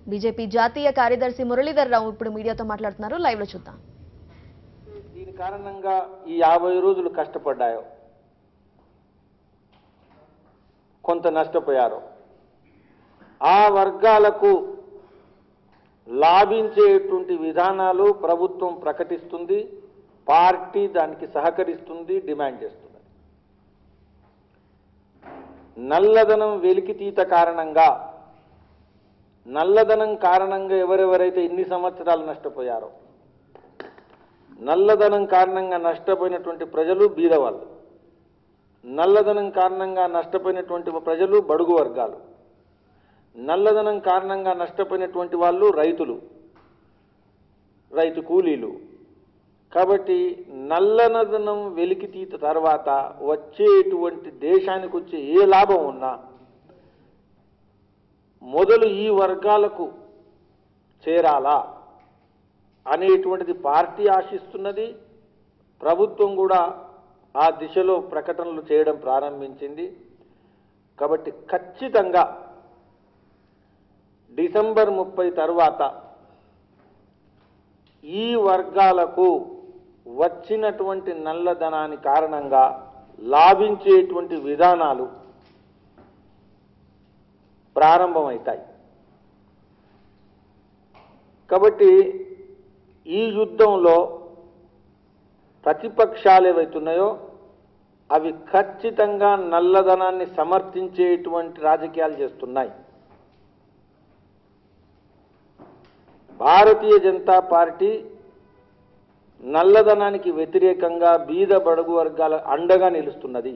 BJP జాతీయ కార్యదర్శి మురళీధర్ రావు ఇప్పుడు మీడియాతో మాట్లాడుతున్నారు. లైవ్ లో చూద్దాం. దీని కారణంగా ఈ 50 రోజులు కష్టపడ్డాయో కొంత నష్టపోయారు. ఆ వర్గాలకు లాభించేటువంటి విధానాలు ప్రభుత్వం ప్రకటిస్తుంది, పార్టీ దానికి సహకరిస్తుంది, డిమాండ్ చేస్తుంది. నల్లధనం వెలికితీత కారణంగా, నల్లధనం కారణంగా ఎవరెవరైతే ఇన్ని సంవత్సరాలు నష్టపోయారో, నల్లధనం కారణంగా నష్టపోయినటువంటి ప్రజలు బీదవాళ్ళు, నల్లధనం కారణంగా నష్టపోయినటువంటి ప్రజలు బడుగు వర్గాలు, నల్లధనం కారణంగా నష్టపోయినటువంటి వాళ్ళు రైతులు, రైతు కూలీలు. కాబట్టి నల్లధనం వెలికితీత తర్వాత వచ్చేటువంటి దేశానికి వచ్చే ఏ లాభం ఉన్నా మొదలు ఈ వర్గాలకు చేరాలా అనేటువంటిది పార్టీ ఆశిస్తున్నది. ప్రభుత్వం కూడా ఆ దిశలో ప్రకటనలు చేయడం ప్రారంభించింది. కాబట్టి ఖచ్చితంగా డిసెంబర్ 30 తర్వాత ఈ వర్గాలకు వచ్చినటువంటి నల్లధనాన్ని కారణంగా లాభించేటువంటి విధానాలు ప్రారంభమవుతాయి. కాబట్టి ఈ యుద్ధంలో ప్రతిపక్షాలు ఏవైతున్నాయో అవి ఖచ్చితంగా నల్లధనాన్ని సమర్థించేటువంటి రాజకీయాలు చేస్తున్నాయి. భారతీయ జనతా పార్టీ నల్లధనానికి వ్యతిరేకంగా బీద బడుగు వర్గాల అండగా నిలుస్తున్నది.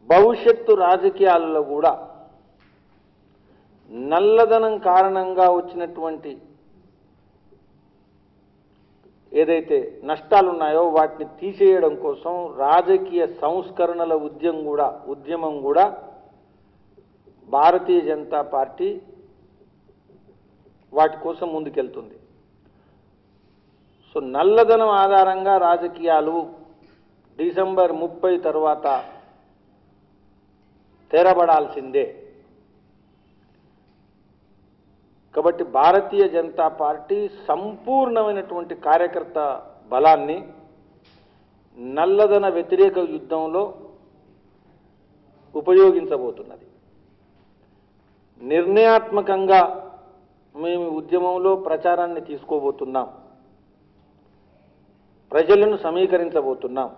భవిష్యత్తు రాజకీయాలలో కూడా నల్లధనం కారణంగా వచ్చినటువంటి ఏదైతే నష్టాలున్నాయో వాటిని తీసేయడం కోసం రాజకీయ సంస్కరణల ఉద్యమం కూడా భారతీయ జనతా పార్టీ వాటి కోసం ముందుకెళ్తుంది. సో నల్లధనం ఆధారంగా రాజకీయాలు డిసెంబర్ 30 తర్వాత తెరబడాల్సిందే. కాబట్టి భారతీయ జనతా పార్టీ సంపూర్ణమైనటువంటి కార్యకర్త బలాన్ని నల్లధన వ్యతిరేక యుద్ధంలో ఉపయోగించబోతున్నది. నిర్ణయాత్మకంగా మేము ఉద్యమంలో ప్రచారాన్ని తీసుకోబోతున్నాం, ప్రజలను సమీకరించబోతున్నాం.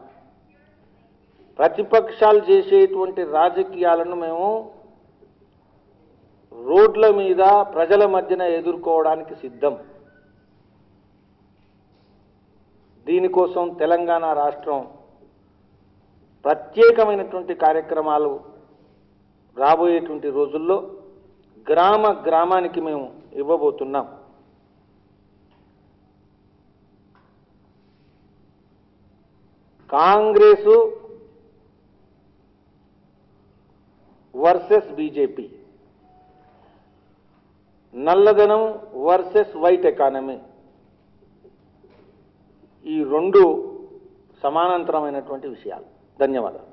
ప్రతిపక్షాలు చేసేటువంటి రాజకీయాలను మేము రోడ్ల మీద ప్రజల మధ్యన ఎదుర్కోవడానికి సిద్ధం. దీనికోసం తెలంగాణ రాష్ట్రం ప్రత్యేకమైనటువంటి కార్యక్రమాలు రాబోయేటువంటి రోజుల్లో గ్రామానికి మేము ఇవ్వబోతున్నాం. కాంగ్రెసు వర్సెస్ బీజేపీ, నల్లధనం వర్సెస్ వైట్ ఎకానమీ, ఈ రెండు సమానాంతరమైనటువంటి విషయాలు. ధన్యవాదాలు.